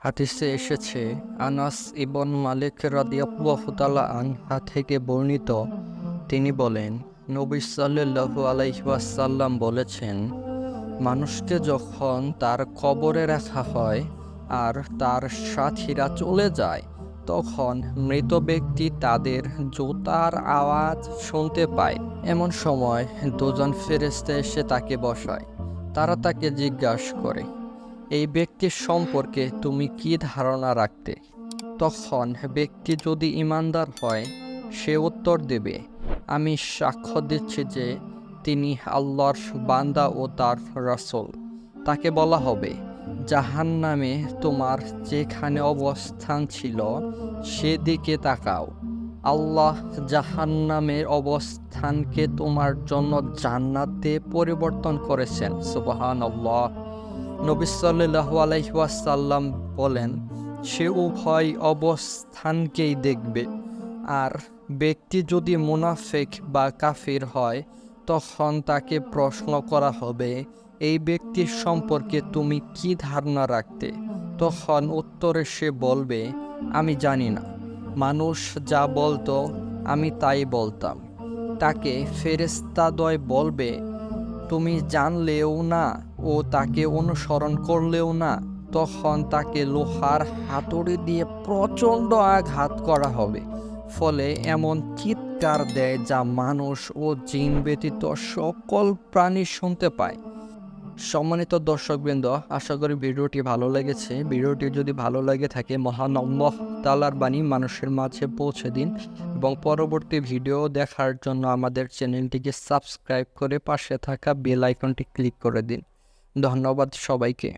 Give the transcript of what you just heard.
হাদিসে এসেছে, আনাস ইবন মালিক রাদিয়াল্লাহু তাআলা আনহু থেকে বর্ণিত, তিনি বলেন, নবী সাল্লাল্লাহু আলাইহি ওয়াসাল্লাম বলেছেন, মানুষকে যখন তার কবরে রাখা হয় আর তার সাথীরা চলে যায়, তখন মৃত ব্যক্তি তাদের জুতার আওয়াজ শুনতে পায়। এমন সময় দুজন ফেরেশতা এসে তাকে বসায়। তারা তাকে জিজ্ঞাসা করে, এই ব্যক্তির সম্পর্কে তুমি কি ধারণা রাখতে? তখন ব্যক্তি যদি ঈমানদার হয়, সে উত্তর দেবে, আমি সাক্ষ্য দিচ্ছি যে তিনি আল্লাহর বান্দা ও তার রাসূল। তাকে বলা হবে, জাহান্নামে তোমার যেখানে অবস্থান ছিল সেদিকে তাকাও। আল্লাহ জাহান্নামের অবস্থানকে তোমার জন্য জান্নাতে পরিবর্তন করেছেন। সুবহানাল্লাহ। নবী সাল্লাল্লাহু আলাইহি ওয়াসাল্লাম বলেন, সে উভয় অবস্থানকেই দেখবে। আর ব্যক্তি যদি মুনাফিক বা কাফির হয়, তখন তাকে প্রশ্ন করা হবে, এই ব্যক্তির সম্পর্কে তুমি কি ধারণা রাখতে? তখন উত্তরে সে বলবে, আমি জানি না। মানুষ যা বলতো আমি তাই বলতাম। তাকে ফেরেশতাদ্বয় বলবে, তুমি জানলেও না ও তাকে অনুসরণ করলেও না। তখন তাকে লোহার হাতুড়ি দিয়ে প্রচণ্ড আঘাত করা হবে, ফলে এমন চিৎকার দেয় যা মানুষ ও জিন ব্যতীত সকল প্রাণী শুনতে পায়। সম্মানিত দর্শকবৃন্দ, আশা করি ভিডিওটি ভালো লেগেছে। ভিডিওটি যদি ভালো লাগে থাকে, মহান আল্লাহ তাআলার বাণী মানুষের মাঝে পৌঁছে দিন এবং পরবর্তী ভিডিও দেখার জন্য আমাদের চ্যানেলটিকে সাবস্ক্রাইব করে পাশে থাকা বেল আইকনটি ক্লিক করে দিন। ধন্যবাদ সবাইকে।